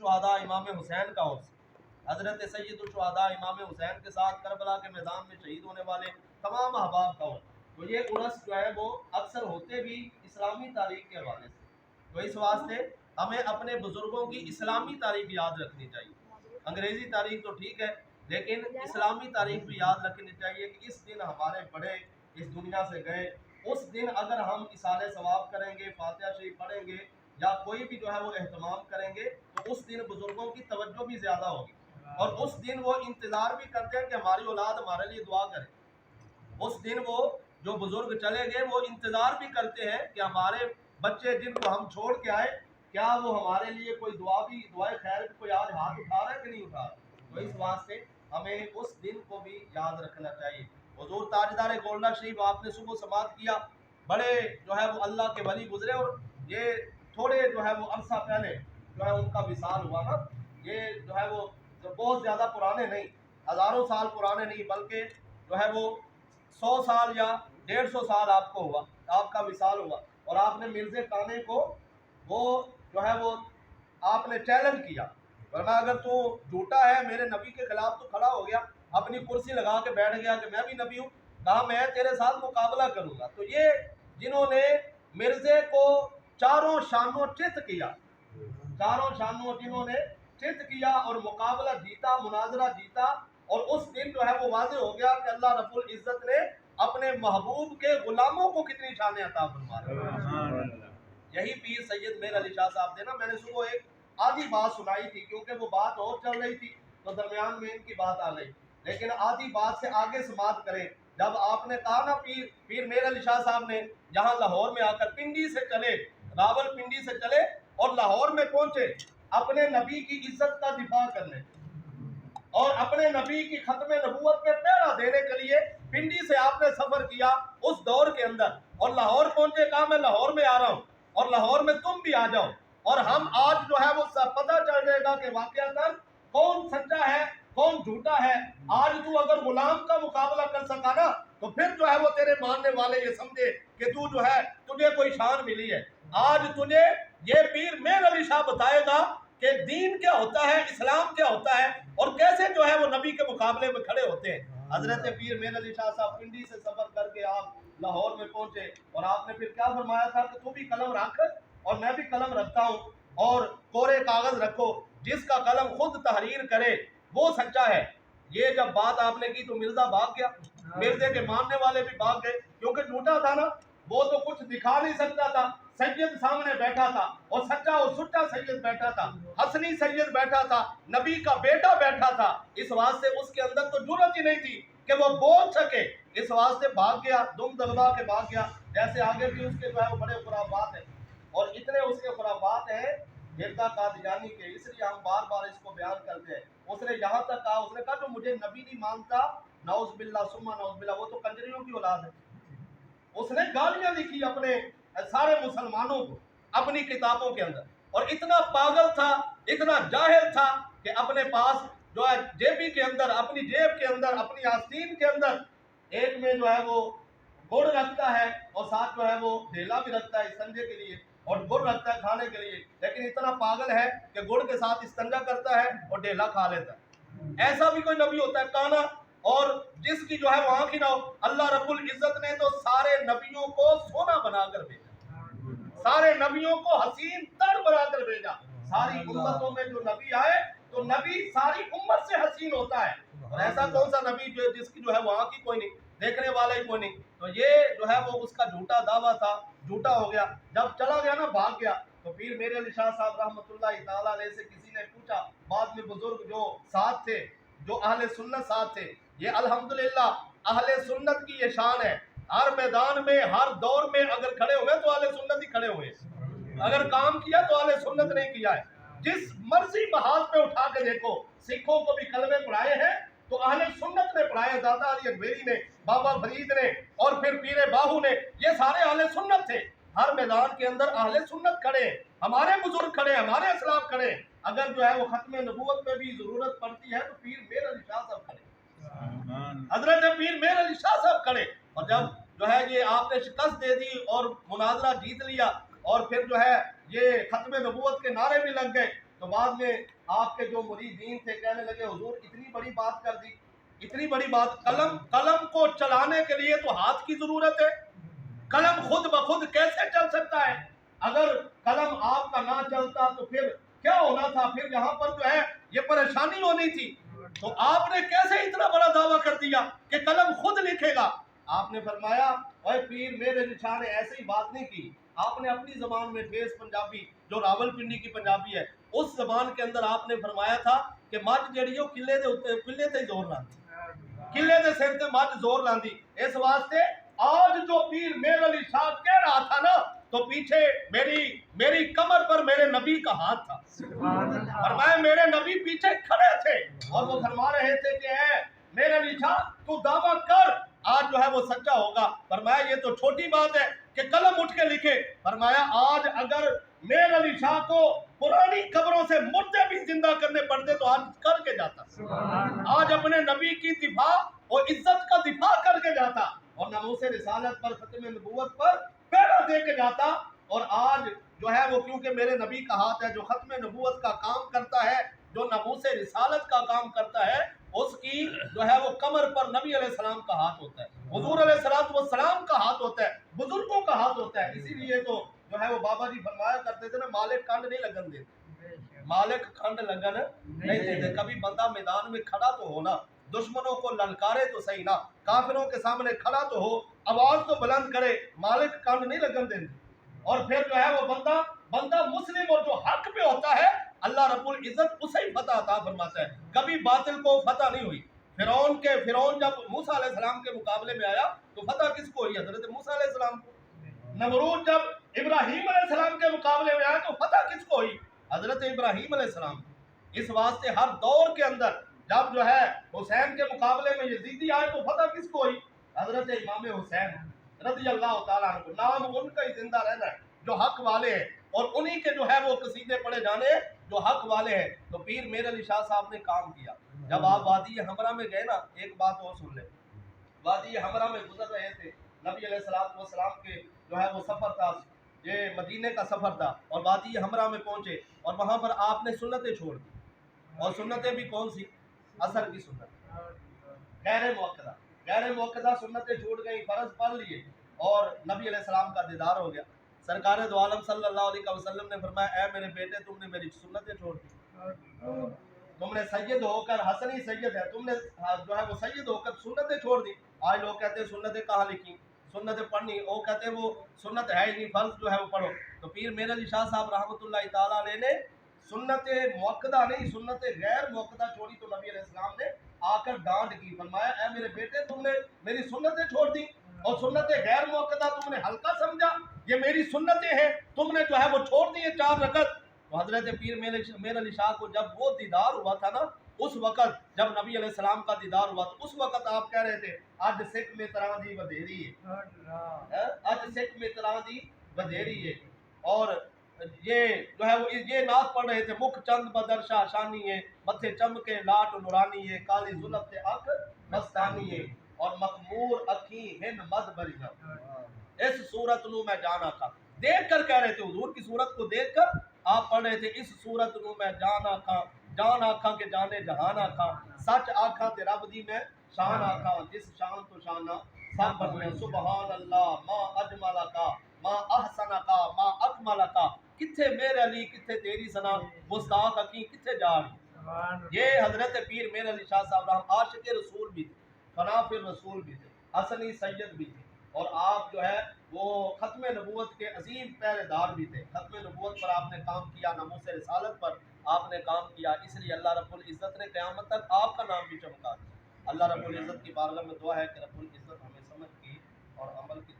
الشہداء امام حسین کا عرس، حضرت سید الشہداء امام حسین کے ساتھ کربلا کے میدان میں شہید ہونے والے تمام احباب کا عرس۔ تو یہ عرس جو ہے وہ اکثر ہوتے بھی اسلامی تاریخ کے حوالے سے، تو اس واسطے ہمیں اپنے بزرگوں کی اسلامی تاریخ یاد رکھنی چاہیے۔ انگریزی تاریخ تو ٹھیک ہے، لیکن اسلامی تاریخ بھی یاد رکھنی چاہیے کہ اس دن ہمارے بڑے اس دنیا سے گئے، اس دن اگر ہم اصالہ ثواب کریں گے، فاتحہ شریف پڑھیں گے یا کوئی بھی جو ہے وہ اہتمام کریں گے تو اس دن بزرگوں کی توجہ بھی زیادہ ہوگی، اور اس دن وہ انتظار بھی کرتے ہیں کہ ہماری اولاد ہمارے لیے دعا کرے۔ اس دن وہ جو بزرگ چلے گئے وہ انتظار بھی کرتے ہیں کہ ہمارے بچے جن کو ہم چھوڑ کے آئے کیا وہ ہمارے لیے کوئی دعائے خیر کوئی آج ہاتھ اٹھا رہا ہے کہ نہیں اٹھا رہا۔ تو اس واسطے ہمیں اس دن کو بھی یاد رکھنا چاہیے۔ حضور تاجدار گولڈا شریف آپ نے صبح سماعت کیا، بڑے جو ہے وہ اللہ کے ولی گزرے، اور یہ تھوڑے جو ہے وہ عرصہ پہلے جو ہے ان کا وصال ہوا نا، یہ جو ہے وہ بہت زیادہ پرانے نہیں، ہزاروں سال پرانے نہیں، بلکہ جو ہے وہ 100 سال یا 150 سال آپ کو ہوا، آپ کا وصال ہوا، اور آپ نے مرزا کانے کو وہ جو ہے وہ آپ نے چیلنج کیا، ورنہ اگر تو جھوٹا ہے میرے نبی کے خلاف تو کھڑا ہو گیا، اپنی کرسی لگا کے بیٹھ گیا کہ میں بھی نبی ہوں، کہا میں تیرے ساتھ مقابلہ کروں گا۔ تو یہ جنہوں نے مرزے کو چاروں شانوں چت کیا، چاروں شانوں جنہوں نے چت کیا اور مقابلہ جیتا، مناظرہ جیتا، اور اس دن جو ہے وہ واضح ہو گیا کہ اللہ رب العزت نے اپنے محبوب کے غلاموں کو کتنی شانیں عطا فرمائی۔ یہی پیر سید میر علی شاہ صاحب تھے نا، میں نے صبح ایک آدھی بات سنائی تھی کیونکہ وہ بات اور چل رہی تھی تو درمیان میں ان کی بات آ گئی، لیکن آدھی بات سے آگے سماعت کریں۔ جب آپ نے کہا نا پیر میر علی شاہ صاحب نے یہاں لاہور میں آ کر پنڈی سے چلے، راول پنڈی سے چلے اور لاہور میں پہنچے اپنے نبی کی عزت کا دفاع کرنے اور اپنے نبی کی ختم نبوت پہ پہرا دینے کے لیے پنڈی سے آپ نے سفر کیا اس دور کے اندر، اور لاہور پہنچے، کہا میں لاہور میں آ رہا ہوں اور لاہور میں تم بھی آ جاؤ، اور ہم آج جو ہے وہ پتہ چل جائے گا کہ واقعتاً کون سچا ہے کون جھوٹا ہے۔ آج تو اگر غلام کا مقابلہ کر سکا نا تو پھر جو ہے وہ تیرے ماننے والے یہ سمجھے کہ تو جو ہے تجھے کوئی شان ملی ہے۔ آج تجھے یہ پیر میر علی شاہ بتائے گا کہ دین کیا ہوتا ہے، اسلام کیا ہوتا ہے، اور کیسے جو ہے وہ نبی کے مقابلے میں کھڑے ہوتے ہیں۔ حضرت پیر میر علی شاہ صاحب پنڈی سے سفر کر کے آپ لاہور میں پہنچے، اور آپ نے پھر کیا فرمایا تھا کہ تو بھی قلم رکھ اور میں بھی قلم رکھتا ہوں، اور کورے کاغذ رکھو، جس کا قلم خود تحریر کرے وہ سچا ہے۔ یہ جب بات آپ نے کی تو مرزا بھاگ گیا، مرزے کے ماننے والے بھی بھاگ گئے، کیونکہ جھوٹا تھا نا، وہ تو کچھ دکھا نہیں سکتا تھا۔ سید سامنے بیٹھا تھا اور سچا اور سچا سید بیٹھا تھا، حسنی سید بیٹھا تھا، نبی کا بیٹا بیٹھا تھا، اس واسطے اس کے اندر تو جرأت ہی نہیں تھی کہ وہ بول سکے، اس واسطے بھاگ گیا، دم دبا کے بھاگ گیا۔ جیسے آگے بھی اس کے جو ہے وہ بڑے خرافات ہیں، اور اتنے اس کے خرافات ہیں مرزا قادیانی کے، اس لیے ہم بار بار اس کو بیان کرتے ہیں۔ اس نے یہاں تک کہا، اس نے کہا جو مجھے نبی نہیں مانتا نعوذ باللہ ثم نعوذ باللہ وہ تو کنجریوں کی اولاد ہے۔ اس نے گالیاں لکھی اپنے سارے مسلمانوں کو اپنی کتابوں کے اندر، اور اتنا پاگل تھا، اتنا جاہل تھا کہ اپنے پاس جو ہے جیبی کے اندر، اپنی جیب کے اندر، اپنی آستین کے اندر ایک میں جو ہے وہ گڑ رکھتا ہے، اور ساتھ جو ہے وہ ڈھیلا بھی رکھتا ہے استنجے کے لیے، اور گڑ رکھتا ہے کھانے کے لیے، لیکن اتنا پاگل ہے کہ گڑ کے ساتھ استنجا کرتا ہے اور ڈھیلا کھا لیتا ہے۔ ایسا بھی کوئی نبی ہوتا ہے کانا، اور جس کی جو ہے وہ آنکھ ہی نہ ہو؟ اللہ رب العزت نے تو سارے نبیوں کو سونا بنا کر بھیجا، سارے نبیوں کو حسین تر بنا کر بھیجا۔ ساری امتوں میں جو نبی آئے تو نبی ساری امت سے حسین ہوتا ہے، اور ایسا کون سا نبی جو جس کی جو ہے وہ آنکھ ہی کوئی نہیں، دیکھنے والا ہی کوئی نہیں۔ تو یہ جو ہے وہ اس کا جھوٹا دعویٰ تھا، جھوٹا ہو گیا۔ جب چلا گیا نا، بھاگ گیا، تو پیر میر علی شاہ صاحب رحمۃ اللہ تعالیٰ علیہ سے کسی نے پوچھا، بعد میں بزرگ جو ساتھ تھے، جو اہل سنت ساتھ تھے، یہ الحمدللہ اہل سنت کی یہ شان ہے، ہر میدان میں ہر دور میں اگر کھڑے ہوئے تو اہل سنت ہی کھڑے ہوئے، اگر کام کیا تو اہل سنت نہیں کیا ہے۔ جس مرضی محاذ پہ اٹھا کے دیکھو، سکھوں کو بھی کلمے پڑھائے ہیں تو اہل سنت نے پڑھائے، دادا علی اکبری نے، بابا فرید نے، اور پھر پیر باہو نے، یہ سارے اہل سنت تھے۔ ہر میدان کے اندر اہل سنت کھڑے ہیں، ہمارے بزرگ کھڑے ہیں، ہمارے اسلاف کھڑے ہیں۔ اگر جو ہے وہ ختم نبوت پہ بھی ضرورت پڑتی ہے تو پیر میر علی شاہ صاحب کھڑے، حضرت پیر میر علی شاہ صاحب کھڑے۔ اور جب جو ہے یہ آپ نے شکست دے دی اور مناظرہ جیت لیا، اور پھر جو ہے یہ ختم نبوت کے نعرے بھی لگ گئے، تو تو بعد میں آپ کے جو مریدین تھے کہنے لگے حضور اتنی بڑی بات کر دی، اتنی بڑی بات، قلم کو چلانے کے لیے تو ہاتھ کی ضرورت ہے، قلم خود بخود کیسے چل سکتا ہے؟ اگر قلم آپ کا نہ چلتا تو پھر کیا ہونا تھا؟ پھر یہاں پر جو ہے یہ پریشانی ہونی تھی، تو آپ نے کیسے اتنا بڑا دعویٰ کر دیا کہ قلم خود لکھے گا؟ آپ نے فرمایا اے پیر میرے نشان نے ایسے ہی بات نہیں کی، آپ نے اپنی زبان میں ٹھیس پنجابی جو راول پنڈی کی پنجابی ہے اس زبان کے اندر آپ نے فرمایا تھا کہ مجھ جڑی وہ قلعے تے زور لاندی، قلعے دے سر تے مجھ زور لاندی۔ اس واسطے آج جو پیر میر علی شاہ کہہ رہا تھا نا تو پیچھے میری کمر پر میرے نبی کا ہاتھ تھا، فرمایا میرے نبی پیچھے کھڑے تھے اور وہ فرما رہے تھے کہ اے میرے علی شاہ تو دعویٰ کر، آج جو ہے وہ سچا ہوگا۔ فرمایا یہ تو چھوٹی بات ہے کہ قلم اٹھ کے لکھے، فرمایا آج اگر میر علی شاہ کو پرانی قبروں سے مردے بھی زندہ کرنے پڑتے تو آج کر کے جاتا، آج اپنے نبی کی دفاع اور عزت کا دفاع کر کے جاتا اور ناموس رسالت پر ختم نبوت پر پہرا دے کے جاتا۔ اور آج جو ہے وہ کیونکہ میرے نبی کا ہاتھ ہے جو ختم نبوت کا کام کرتا ہے، جو ناموس رسالت کا کام کرتا ہے، اس کی جو ہے وہ کمر پر نبی علیہ السلام کا ہاتھ ہوتا ہے، حضور علیہ السلام کا ہاتھ ہوتا ہے، بزرگوں کا ہاتھ ہوتا ہے۔ اسی لیے تو جو ہے وہ بابا جی فرمایا کرتے تھے نا مالک کنڈ نہیں لگن دیتے، مالک کھنڈ لگن نہیں دیتے۔ کبھی بندہ میدان میں کھڑا تو ہونا، دشمنوں کو للکارے تو صحیح نا، کافروں کے سامنے کھڑا تو ہو، آواز تو بلند کرے، مالک کھنڈ نہیں لگن دیتے۔ اور پھر جو ہے وہ بندہ مسلم اور جو حق پہ ہوتا ہے اللہ رب العزت اسے ہی فتح عطا فرماتا ہے، کبھی باطل کو فتح نہیں ہوئی۔ فرعون جب موسیٰ علیہ السلام کے مقابلے میں آیا تو فتح کس کو ہوئی؟ حضرت موسیٰ علیہ السلام کو۔ نمرود جب ابراہیم علیہ السلام کے مقابلے میں آیا تو فتح کس کو ہوئی؟ حضرت ابراہیم علیہ السلام۔ اس واسطے ہر دور کے اندر جب جو ہے حسین کے مقابلے میں یزیدی آئے تو فتح کس کو ہوئی؟ حضرت امام حسین رضی اللہ تعالیٰ عنہ۔ نام ان کا ہی زندہ رہنا ہے جو حق والے ہیں، اور انہی کے جو ہے وہ قصیدے پڑھے جانے جو حق والے ہیں۔ تو پیر میر علی شاہ صاحب نے کام کیا۔ جب آپ وادی ہمراہ میں گئے نا، ایک بات اور سن لیں، وادی ہمراہ میں گزر رہے تھے، نبی علیہ السلام کے جو ہے وہ سفر تھا، یہ مدینے کا سفر تھا، اور وادی ہمراہ میں پہنچے اور وہاں پر آپ نے سنتیں چھوڑ دی، اور سنتیں بھی کون سی؟ اثر کی سنت، غیر موقدہ سنتیں چھوٹ گئی، فرض پڑھ لیے اور نبی علیہ السلام کا دیدار ہو گیا۔ سرکار دو عالم صلی اللہ علیہ وسلم نے فرمایا اے میرے بیٹے تم نے میری سنتیں چھوڑ دی، تم نے سید ہو کر، حسن ہی سید ہے، تم نے جو ہے وہ سید ہو کر سنتیں چھوڑ دی۔ آج لوگ کہتے ہیں سنتیں کہاں لکھی، سنتیں پڑھنی، وہ کہتے ہیں وہ سنت ہے ہی نہیں، فرض جو ہے وہ پڑھو۔ تو پیر میر علی شاہ صاحب رحمۃ اللہ تعالیٰ علیہ نے سنت موقدہ نہیں، سنت غیر موقدہ چھوڑی تو نبی علیہ السلام نے آ کر ڈانٹ کی، فرمایا اے میرے بیٹے تم نے میری سنتیں چھوڑ دی اور سنت غیر موقدہ تم نے ہلکا سمجھا، یہ میری سنتیں ہیں تم نے جو ہے وہ چھوڑ دی 4 رکعت۔ تو حضرت پیر میر علی شاہ کو جب وہ دیدار ہوا تھا نا، اس وقت جب نبی علیہ السلام کا دیدار ہوا تو اس وقت آپ کہہ رہے تھے اج سکھ میں طرح دی ودھیری ہے، اج سکھ میں طرح دی ودھیری ہے۔ اور یہ جو ہے وہ یہ نعت پڑھ رہے تھے، مکھ چند بدر شاہ شانی ہے، متھے چمکے لاٹ نورانی ہے، کالی زلف تے اکھ مستانی ہے، اور مخمور اکھیں ہن مد بریاں، اس صورت نو میں جانا تھا۔ دیکھ کر کہہ رہے تھے، حضور کی صورت کو دیکھ کر آپ پڑھ رہے تھے، اس صورت نو میں جانا تھا، جان آکھاں کے جانے جہان آکھاں، سچ آکھاں تے رب دی میں شان آکھاں، جس شان تو شانہ سب بننے، سبحان اللہ ما اجمل کا ما احسن کا ما اکمل کا، کتھے میرے علی کتھے تیری ثنا، گستاخ اکیں کتھے جا رہی۔ یہ حضرت پیر میر علی شاہ صاحب رحم عاشق رسول بھی تھے، فنافر رسول بھی تھے، حسنی سید بھی تھے، اور آپ جو ہے وہ ختم نبوت کے عظیم پہرے دار بھی تھے۔ ختم نبوت پر آپ نے کام کیا، ناموس رسالت پر آپ نے کام کیا، اس لیے اللہ رب العزت نے قیامت تک آپ کا نام بھی چمکا دیا۔ اللہ رب العزت کی بارگاہ میں دعا ہے کہ رب العزت ہمیں سمجھ کی اور عمل کی